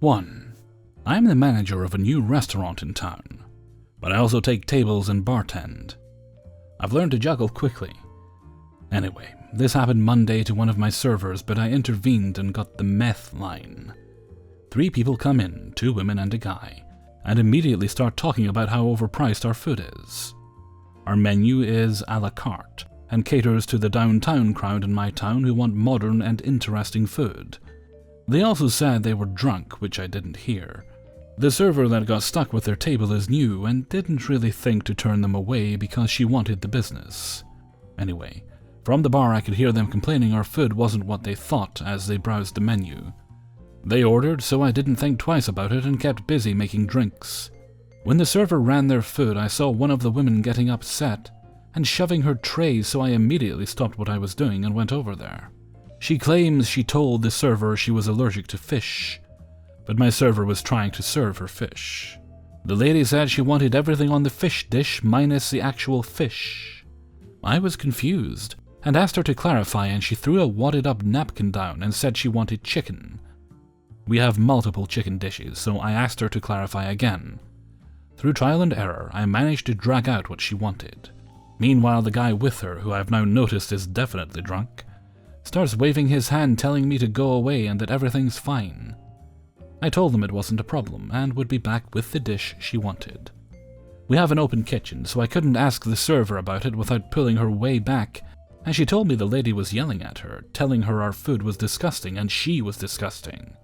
1. I am the manager of a new restaurant in town, but I also take tables and bartend. I've learned to juggle quickly. Anyway, this happened Monday to one of my servers, but I intervened and got the meth line. 3 people come in, 2 women and a guy, and immediately start talking about how overpriced our food is. Our menu is a la carte, and caters to the downtown crowd in my town who want modern and interesting food. They also said they were drunk, which I didn't hear. The server that got stuck with their table is new and didn't really think to turn them away because she wanted the business. Anyway, from the bar I could hear them complaining our food wasn't what they thought as they browsed the menu. They ordered, so I didn't think twice about it and kept busy making drinks. When the server ran their food, I saw one of the women getting upset and shoving her tray, so I immediately stopped what I was doing and went over there. She claims she told the server she was allergic to fish, but my server was trying to serve her fish. The lady said she wanted everything on the fish dish minus the actual fish. I was confused and asked her to clarify, and she threw a wadded up napkin down and said she wanted chicken. We have multiple chicken dishes, so I asked her to clarify again. Through trial and error, I managed to drag out what she wanted. Meanwhile, the guy with her, who I've now noticed is definitely drunk, starts waving his hand telling me to go away and that everything's fine. I told them it wasn't a problem and would be back with the dish she wanted. We have an open kitchen, so I couldn't ask the server about it without pulling her way back, and she told me the lady was yelling at her, telling her our food was disgusting and she was disgusting.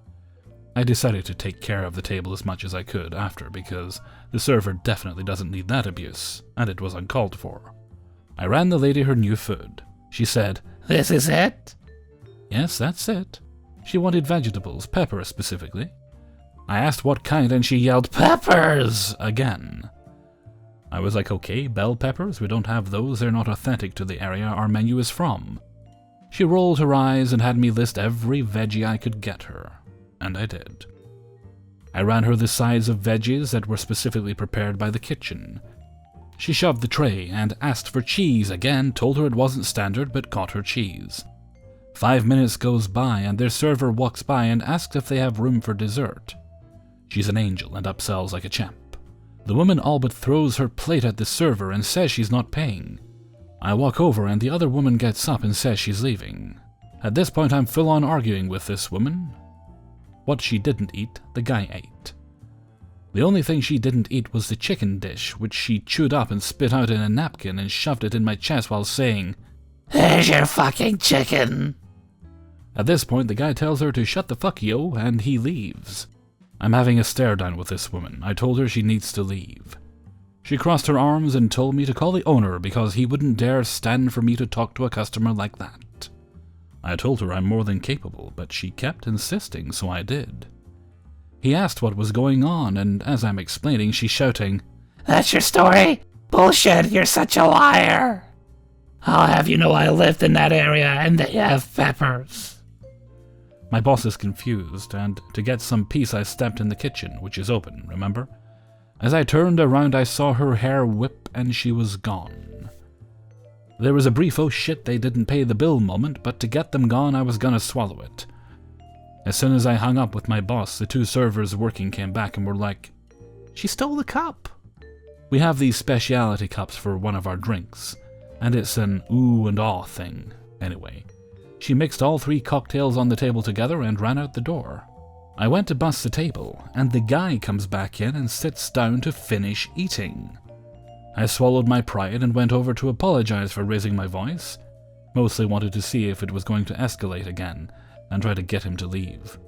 I decided to take care of the table as much as I could after because the server definitely doesn't need that abuse, and it was uncalled for. I ran the lady her new food. She said, "This is it?" Yes, that's it. She wanted vegetables, peppers specifically. I asked what kind and she yelled, "Peppers!" again. I was like, okay, bell peppers, we don't have those, they're not authentic to the area our menu is from. She rolled her eyes and had me list every veggie I could get her, and I did. I ran her the sides of veggies that were specifically prepared by the kitchen. She shoved the tray and asked for cheese again, told her it wasn't standard but got her cheese. 5 minutes goes by and their server walks by and asks if they have room for dessert. She's an angel and upsells like a champ. The woman all but throws her plate at the server and says she's not paying. I walk over and the other woman gets up and says she's leaving. At this point I'm full on arguing with this woman. What she didn't eat, the guy ate. The only thing she didn't eat was the chicken dish, which she chewed up and spit out in a napkin and shoved it in my chest while saying, "Here's your fucking chicken." At this point the guy tells her to shut the fuck yo and he leaves. I'm having a stare down with this woman. I told her she needs to leave. She crossed her arms and told me to call the owner because he wouldn't dare stand for me to talk to a customer like that. I told her I'm more than capable, but she kept insisting, so I did. He asked what was going on, and as I'm explaining, she's shouting, "That's your story? Bullshit, you're such a liar. I'll have you know I lived in that area and they have peppers." My boss is confused, and to get some peace I stepped in the kitchen, which is open, remember? As I turned around I saw her hair whip and she was gone. There was a brief "oh shit, they didn't pay the bill" moment, but to get them gone I was gonna swallow it. As soon as I hung up with my boss, the 2 servers working came back and were like, "She stole the cup." We have these specialty cups for one of our drinks, and it's an ooh and aw thing. Anyway, she mixed all 3 cocktails on the table together and ran out the door. I went to bust the table, and the guy comes back in and sits down to finish eating. I swallowed my pride and went over to apologize for raising my voice. Mostly wanted to see if it was going to escalate again, and try to get him to leave.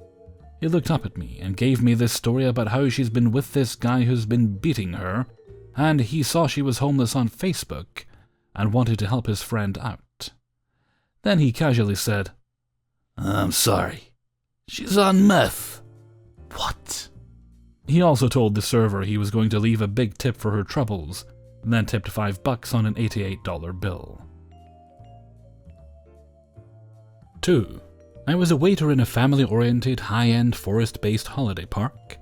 He looked up at me and gave me this story about how she's been with this guy who's been beating her, and he saw she was homeless on Facebook and wanted to help his friend out. Then he casually said, "I'm sorry, she's on meth." What? He also told the server he was going to leave a big tip for her troubles, then tipped $5 on an $88 bill. 2. I was a waiter in a family-oriented, high-end, forest-based holiday park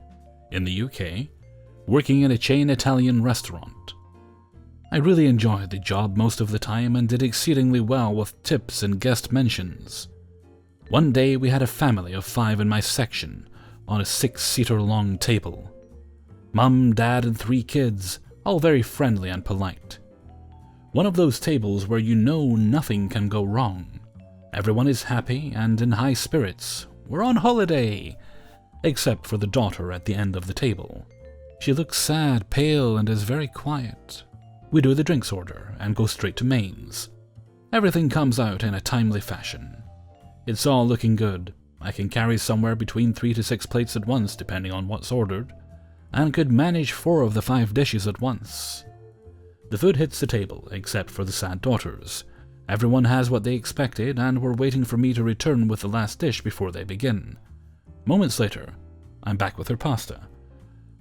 in the UK, working in a chain Italian restaurant. I really enjoyed the job most of the time and did exceedingly well with tips and guest mentions. One day we had a family of 5 in my section, on a 6-seater long table. Mum, Dad, and 3 kids, all very friendly and polite. One of those tables where you know nothing can go wrong. Everyone is happy and in high spirits. We're on holiday! Except for the daughter at the end of the table. She looks sad, pale, and is very quiet. We do the drinks order and go straight to mains. Everything comes out in a timely fashion. It's all looking good. I can carry somewhere between 3 to 6 plates at once, depending on what's ordered, and could manage 4 of the 5 dishes at once. The food hits the table, except for the sad daughters. Everyone has what they expected, and were waiting for me to return with the last dish before they begin. Moments later, I'm back with her pasta.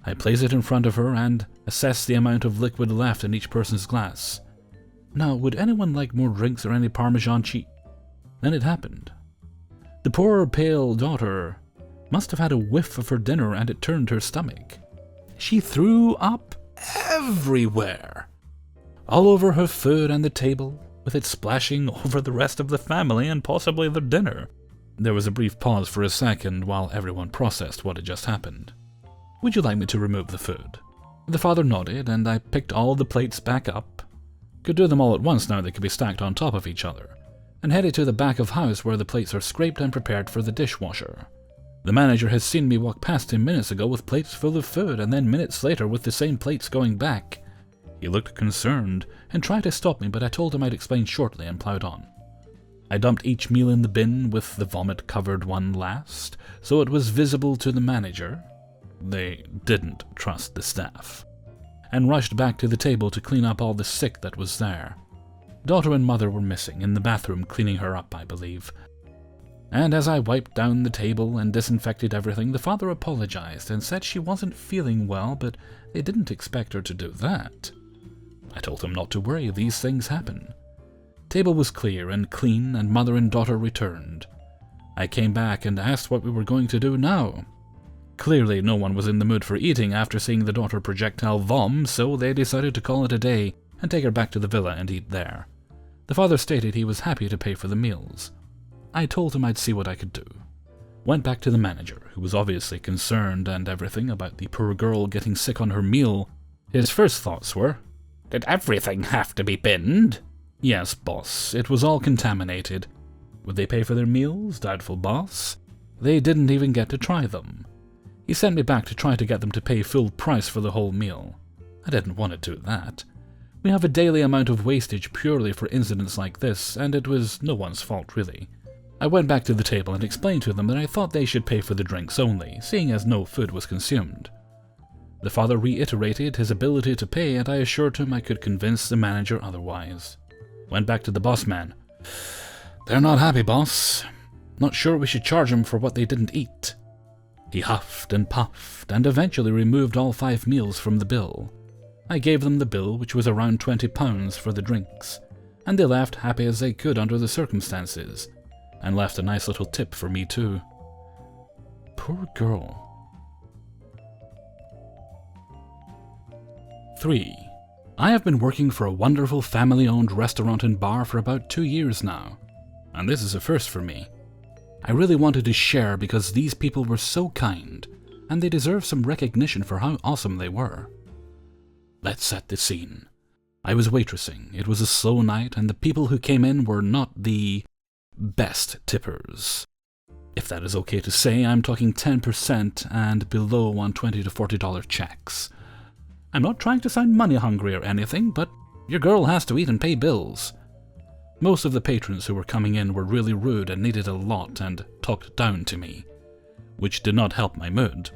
I place it in front of her and assess the amount of liquid left in each person's glass. Now, would anyone like more drinks or any Parmesan cheese? Then it happened. The poor, pale daughter must have had a whiff of her dinner and it turned her stomach. She threw up everywhere. All over her food and the table, with it splashing over the rest of the family and possibly their dinner. There was a brief pause for a second while everyone processed what had just happened. Would you like me to remove the food? The father nodded, and I picked all the plates back up. Could do them all at once now they could be stacked on top of each other, and headed to the back of house where the plates are scraped and prepared for the dishwasher. The manager has seen me walk past him minutes ago with plates full of food, and then minutes later with the same plates going back. He looked concerned and tried to stop me, but I told him I'd explain shortly and plowed on. I dumped each meal in the bin with the vomit-covered one last, so it was visible to the manager. They didn't trust the staff. And rushed back to the table to clean up all the sick that was there. Daughter and mother were missing, in the bathroom cleaning her up, I believe. And as I wiped down the table and disinfected everything, the father apologized and said she wasn't feeling well, but they didn't expect her to do that. I told him not to worry, these things happen. Table was clear and clean, and mother and daughter returned. I came back and asked what we were going to do now. Clearly no one was in the mood for eating after seeing the daughter projectile vom, so they decided to call it a day and take her back to the villa and eat there. The father stated he was happy to pay for the meals. I told him I'd see what I could do. Went back to the manager, who was obviously concerned and everything about the poor girl getting sick on her meal. His first thoughts were, "Did everything have to be binned?" "Yes, boss, it was all contaminated." Would they pay for their meals? Doubtful, boss. They didn't even get to try them. He sent me back to try to get them to pay full price for the whole meal. I didn't want to do that. We have a daily amount of wastage purely for incidents like this, and it was no one's fault, really. I went back to the table and explained to them that I thought they should pay for the drinks only, seeing as no food was consumed. The father reiterated his ability to pay, and I assured him I could convince the manager otherwise. Went back to the boss man. "They're not happy, boss. Not sure we should charge them for what they didn't eat." He huffed and puffed, and eventually removed all 5 meals from the bill. I gave them the bill, which was around £20 for the drinks, and they left happy as they could under the circumstances, and left a nice little tip for me too. Poor girl. 3. I have been working for a wonderful family-owned restaurant and bar for about 2 years now, and this is a first for me. I really wanted to share because these people were so kind, and they deserve some recognition for how awesome they were. Let's set the scene. I was waitressing. It was a slow night, and the people who came in were not the best tippers. If that is okay to say, I'm talking 10% and below on $20 to $40 checks. I'm not trying to sound money hungry or anything, but your girl has to eat and pay bills. Most of the patrons who were coming in were really rude and needed a lot and talked down to me, which did not help my mood.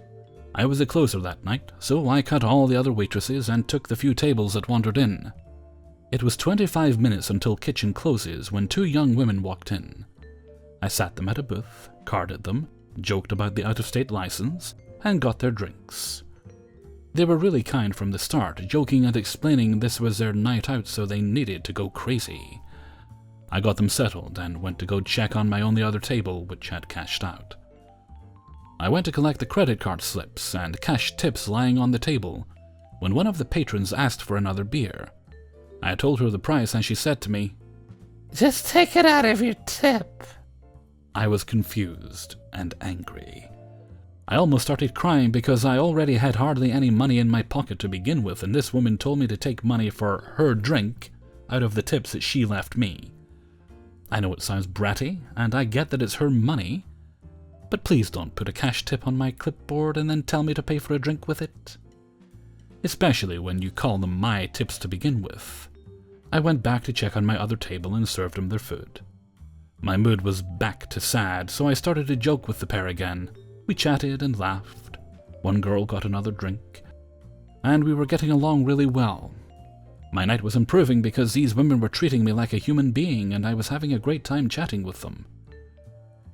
I was a closer that night, so I cut all the other waitresses and took the few tables that wandered in. It was 25 minutes until kitchen closes when 2 young women walked in. I sat them at a booth, carded them, joked about the out-of-state license, and got their drinks. They were really kind from the start, joking and explaining this was their night out so they needed to go crazy. I got them settled and went to go check on my only other table, which had cashed out. I went to collect the credit card slips and cash tips lying on the table when one of the patrons asked for another beer. I told her the price and she said to me, "Just take it out of your tip." I was confused and angry. I almost started crying because I already had hardly any money in my pocket to begin with, and this woman told me to take money for her drink out of the tips that she left me. I know it sounds bratty, and I get that it's her money, but please don't put a cash tip on my clipboard and then tell me to pay for a drink with it. Especially when you call them my tips to begin with. I went back to check on my other table and served them their food. My mood was back to sad, so I started to joke with the pair again. We chatted and laughed. One girl got another drink, and we were getting along really well. My night was improving because these women were treating me like a human being, and I was having a great time chatting with them.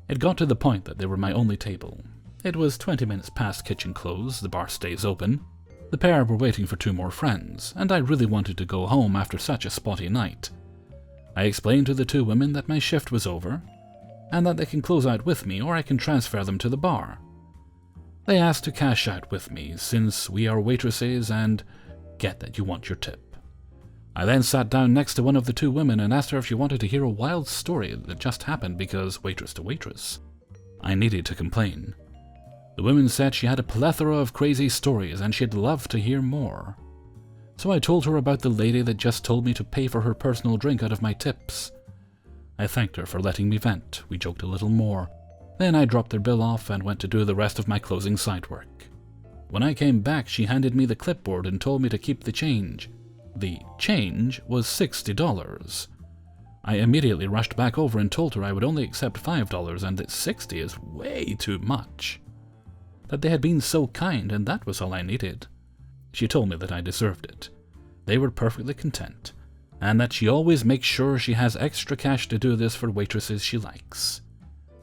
It got to the point that they were my only table. It was 20 minutes past kitchen close, the bar stays open. The pair were waiting for 2 more friends, and I really wanted to go home after such a spotty night. I explained to the 2 women that my shift was over, and that they can close out with me or I can transfer them to the bar. They asked to cash out with me, since we are waitresses and get that you want your tip. I then sat down next to one of the 2 women and asked her if she wanted to hear a wild story that just happened because waitress to waitress. I needed to complain. The woman said she had a plethora of crazy stories and she'd love to hear more. So I told her about the lady that just told me to pay for her personal drink out of my tips. I thanked her for letting me vent. We joked a little more. Then I dropped their bill off and went to do the rest of my closing side work. When I came back, she handed me the clipboard and told me to keep the change. The change was $60. I immediately rushed back over and told her I would only accept $5 and that $60 is way too much. That they had been so kind and that was all I needed. She told me that I deserved it. They were perfectly content, and that she always makes sure she has extra cash to do this for waitresses she likes.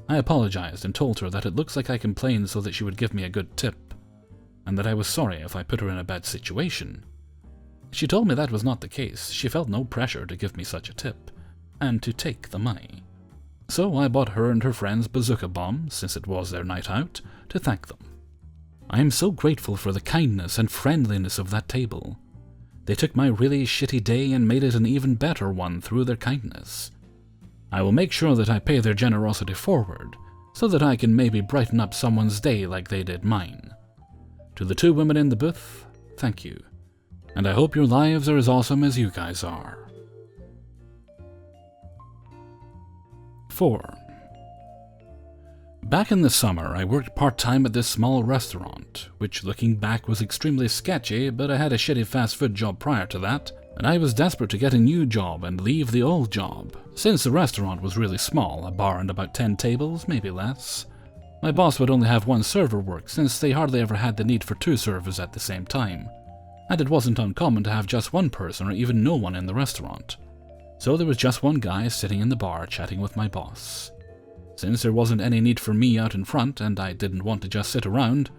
I apologized and told her that it looks like I complained so that she would give me a good tip, and that I was sorry if I put her in a bad situation. She told me that was not the case. She felt no pressure to give me such a tip, and to take the money. So I bought her and her friends bazooka bombs, since it was their night out, to thank them. I am so grateful for the kindness and friendliness of that table. They took my really shitty day and made it an even better one through their kindness. I will make sure that I pay their generosity forward, so that I can maybe brighten up someone's day like they did mine. To the 2 women in the booth, thank you, and I hope your lives are as awesome as you guys are. 4. Back in the summer, I worked part-time at this small restaurant, which looking back was extremely sketchy, but I had a shitty fast food job prior to that, and I was desperate to get a new job and leave the old job. Since the restaurant was really small, a bar and about 10 tables, maybe less, my boss would only have 1 server work since they hardly ever had the need for 2 servers at the same time, and it wasn't uncommon to have just 1 person or even no one in the restaurant. So there was just 1 guy sitting in the bar chatting with my boss. Since there wasn't any need for me out in front and I didn't want to just sit around,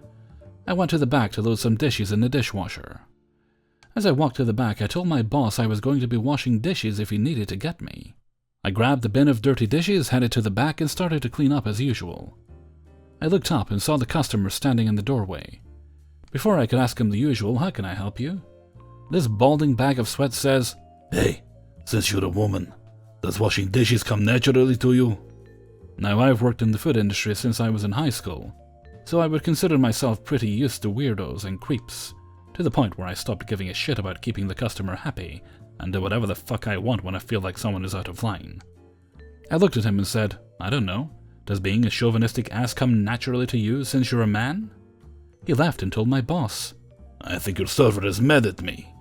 I went to the back to load some dishes in the dishwasher. As I walked to the back, I told my boss I was going to be washing dishes if he needed to get me. I grabbed the bin of dirty dishes, headed to the back, and started to clean up as usual. I looked up and saw the customer standing in the doorway. Before I could ask him the usual, "How can I help you?" this balding bag of sweat says, "Hey, since you're a woman, does washing dishes come naturally to you?" Now, I've worked in the food industry since I was in high school, so I would consider myself pretty used to weirdos and creeps, to the point where I stopped giving a shit about keeping the customer happy and do whatever the fuck I want when I feel like someone is out of line. I looked at him and said, "I don't know, does being a chauvinistic ass come naturally to you since you're a man?" He laughed and told my boss, "I think your server is mad at me."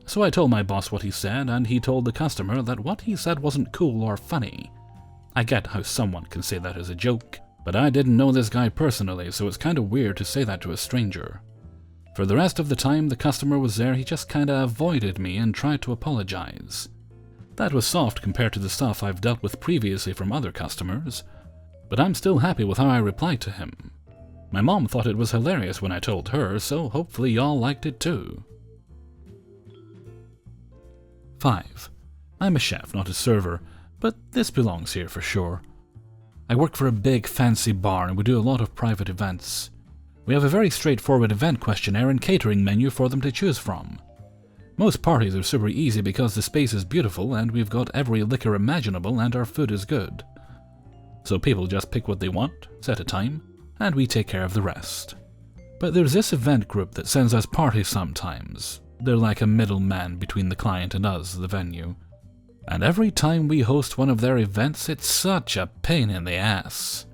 So I told my boss what he said, and he told the customer that what he said wasn't cool or funny. I get how someone can say that as a joke, but I didn't know this guy personally, so it's kinda weird to say that to a stranger. For the rest of the time the customer was there, he just kinda avoided me and tried to apologize. That was soft compared to the stuff I've dealt with previously from other customers, but I'm still happy with how I replied to him. My mom thought it was hilarious when I told her, so hopefully y'all liked it too. 5. I'm a chef, not a server, but this belongs here for sure. I work for a big fancy bar and we do a lot of private events. We have a very straightforward event questionnaire and catering menu for them to choose from. Most parties are super easy because the space is beautiful and we've got every liquor imaginable and our food is good. So people just pick what they want, set a time, and we take care of the rest. But there's this event group that sends us parties sometimes. They're like a middleman between the client and us, the venue. And every time we host one of their events, it's such a pain in the ass.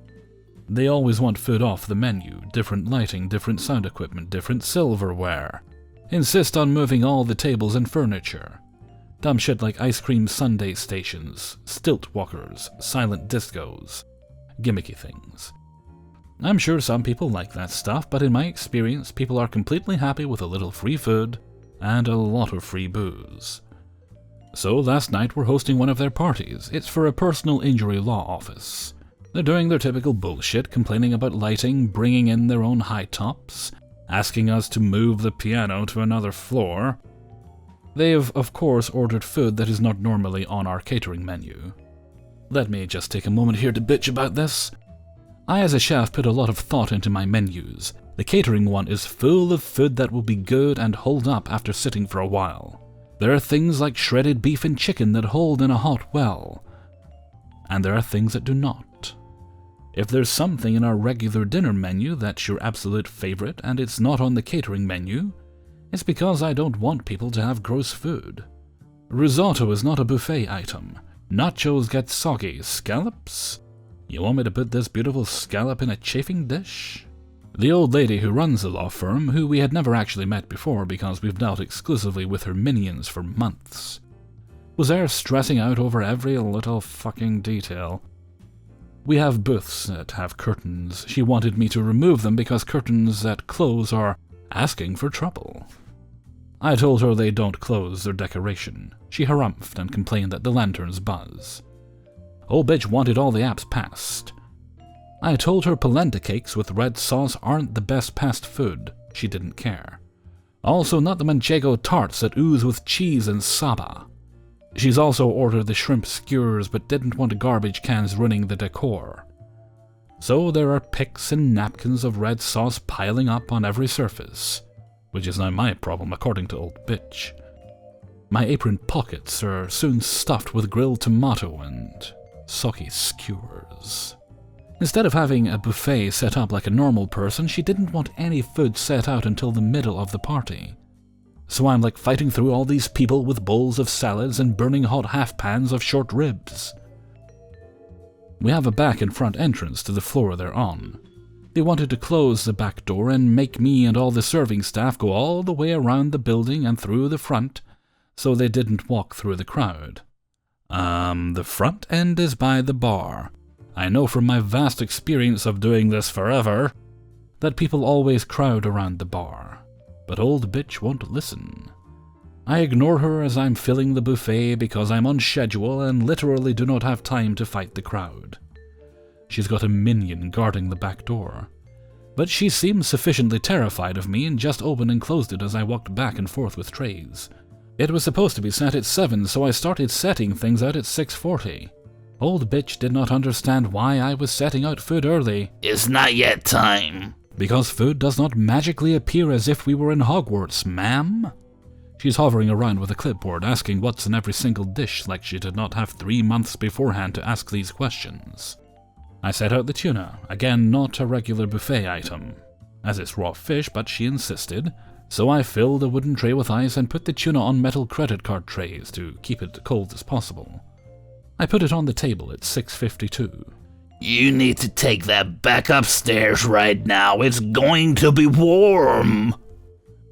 They always want food off the menu, different lighting, different sound equipment, different silverware. Insist on moving all the tables and furniture. Dumb shit like ice cream sundae stations, stilt walkers, silent discos. Gimmicky things. I'm sure some people like that stuff, but in my experience, people are completely happy with a little free food and a lot of free booze. So last night we're hosting one of their parties. It's for a personal injury law office. They're doing their typical bullshit, complaining about lighting, bringing in their own high tops, asking us to move the piano to another floor. They've, of course, ordered food that is not normally on our catering menu. Let me just take a moment here to bitch about this. I, as a chef, put a lot of thought into my menus. The catering one is full of food that will be good and hold up after sitting for a while. There are things like shredded beef and chicken that hold in a hot well, and there are things that do not. If there's something in our regular dinner menu that's your absolute favorite and it's not on the catering menu, it's because I don't want people to have gross food. Risotto is not a buffet item. Nachos get soggy. Scallops? You want me to put this beautiful scallop in a chafing dish? The old lady who runs the law firm, who we had never actually met before because we've dealt exclusively with her minions for months, was there stressing out over every little fucking detail. We have booths that have curtains. She wanted me to remove them because curtains that close are asking for trouble. I told her they don't close, their decoration. She harumphed and complained that the lanterns buzz. Old bitch wanted all the apps passed. I told her polenta cakes with red sauce aren't the best past food. She didn't care. Also not the manchego tarts that ooze with cheese and saba. She's also ordered the shrimp skewers but didn't want garbage cans ruining the decor. So there are picks and napkins of red sauce piling up on every surface, which is now my problem according to old bitch. My apron pockets are soon stuffed with grilled tomato and soggy skewers. Instead of having a buffet set up like a normal person, she didn't want any food set out until the middle of the party. So I'm like fighting through all these people with bowls of salads and burning hot half-pans of short ribs. We have a back and front entrance to the floor they're on. They wanted to close the back door and make me and all the serving staff go all the way around the building and through the front, so they didn't walk through the crowd. The front end is by the bar. I know from my vast experience of doing this forever that people always crowd around the bar, but old bitch won't listen. I ignore her as I'm filling the buffet because I'm on schedule and literally do not have time to fight the crowd. She's got a minion guarding the back door, but she seemed sufficiently terrified of me and just opened and closed it as I walked back and forth with trays. It was supposed to be set at 7, so I started setting things out at 6:40. Old bitch did not understand why I was setting out food early. It's not yet time. Because food does not magically appear as if we were in Hogwarts, ma'am. She's hovering around with a clipboard asking what's in every single dish like she did not have 3 months beforehand to ask these questions. I set out the tuna, again not a regular buffet item, as it's raw fish, but she insisted, so I filled a wooden tray with ice and put the tuna on metal credit card trays to keep it cold as possible. I put it on the table at 6:52. You need to take that back upstairs right now. It's going to be warm.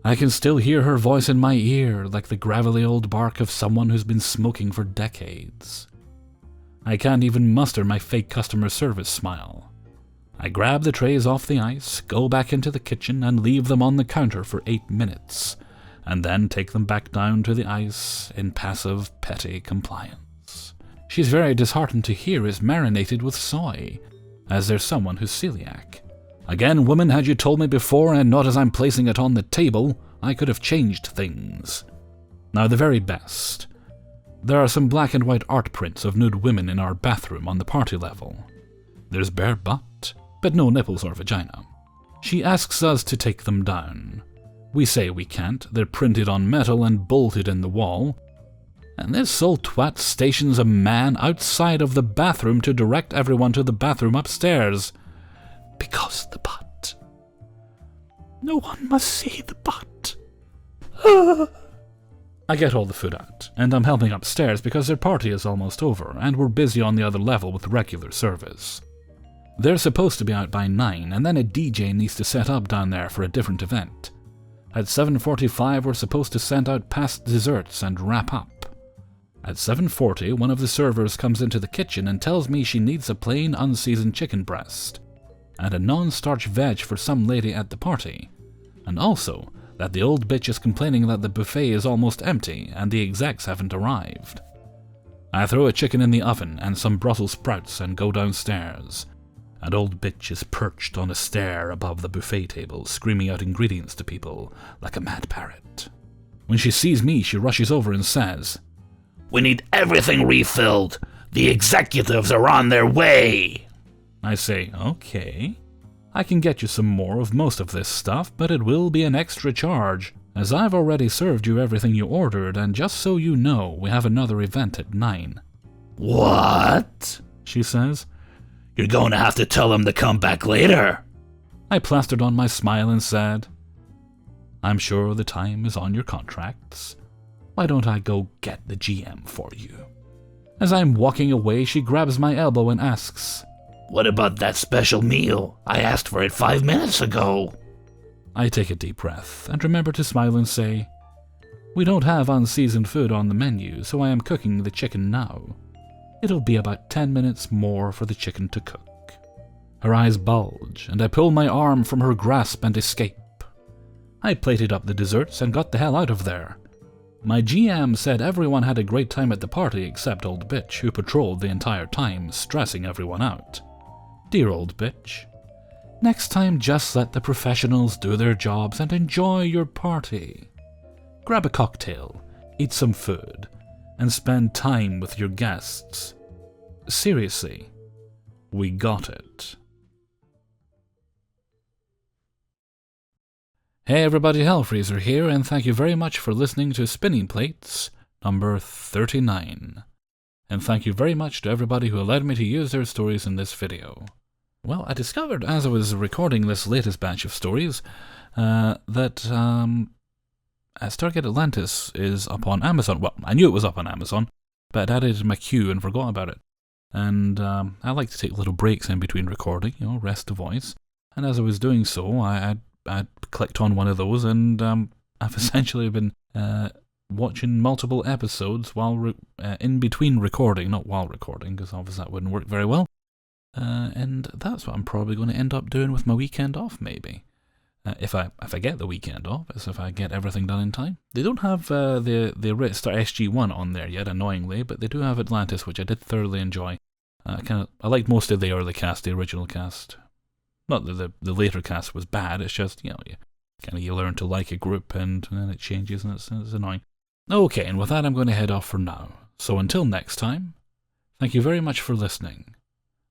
I can still hear her voice in my ear, like the gravelly old bark of someone who's been smoking for decades. I can't even muster my fake customer service smile. I grab the trays off the ice, go back into the kitchen, and leave them on the counter for 8 minutes, and then take them back down to the ice in passive, petty compliance. She's very disheartened to hear is marinated with soy, as there's someone who's celiac. Again, woman, had you told me before and not as I'm placing it on the table, I could have changed things. Now the very best. There are some black and white art prints of nude women in our bathroom on the party level. There's bare butt, but no nipples or vagina. She asks us to take them down. We say we can't, they're printed on metal and bolted in the wall, and this old twat stations a man outside of the bathroom to direct everyone to the bathroom upstairs. Because the butt. No one must see the butt. I get all the food out, and I'm helping upstairs because their party is almost over, and we're busy on the other level with regular service. They're supposed to be out by 9, and then a DJ needs to set up down there for a different event. At 7:45 we're supposed to send out past desserts and wrap up. At 7:40 one of the servers comes into the kitchen and tells me she needs a plain unseasoned chicken breast, and a non-starch veg for some lady at the party, and also that the old bitch is complaining that the buffet is almost empty and the execs haven't arrived. I throw a chicken in the oven and some Brussels sprouts and go downstairs. And old bitch is perched on a stair above the buffet table, screaming out ingredients to people like a mad parrot. When she sees me, she rushes over and says, "We need everything refilled. The executives are on their way." I say, okay, I can get you some more of most of this stuff, but it will be an extra charge, as I've already served you everything you ordered, and just so you know, we have another event at 9. "What?" she says. "You're going to have to tell them to come back later." I plastered on my smile and said, "I'm sure the time is on your contracts. Why don't I go get the GM for you?" As I'm walking away, she grabs my elbow and asks, "What about that special meal? I asked for it 5 minutes ago." I take a deep breath and remember to smile and say, "We don't have unseasoned food on the menu, so I am cooking the chicken now. It'll be about 10 minutes more for the chicken to cook." Her eyes bulge, and I pull my arm from her grasp and escape. I plated up the desserts and got the hell out of there. My GM said everyone had a great time at the party except old bitch, who patrolled the entire time, stressing everyone out. Dear old bitch. Next time, just let the professionals do their jobs and enjoy your party. Grab a cocktail, eat some food, and spend time with your guests. Seriously, we got it. Hey everybody, Hellfreezer here, and thank you very much for listening to Spinning Plates number 39. And thank you very much to everybody who allowed me to use their stories in this video. Well, I discovered as I was recording this latest batch of stories that Stargate Atlantis is up on Amazon. Well, I knew it was up on Amazon, but I'd added it to my queue and forgot about it. And I like to take little breaks in between recording, rest the voice. And as I was doing so, I clicked on one of those, and I've essentially been watching multiple episodes while in between recording, not while recording, because obviously that wouldn't work very well. And that's what I'm probably going to end up doing with my weekend off, maybe. If I get the weekend off, as if I get everything done in time. They don't have the Red Star SG-1 on there yet, annoyingly, but they do have Atlantis, which I did thoroughly enjoy. I liked most of the early cast, the original cast. Not that the later cast was bad, it's just, you learn to like a group and then it changes and it's annoying. Okay, and with that I'm going to head off for now. So until next time, thank you very much for listening,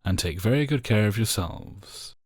and take very good care of yourselves.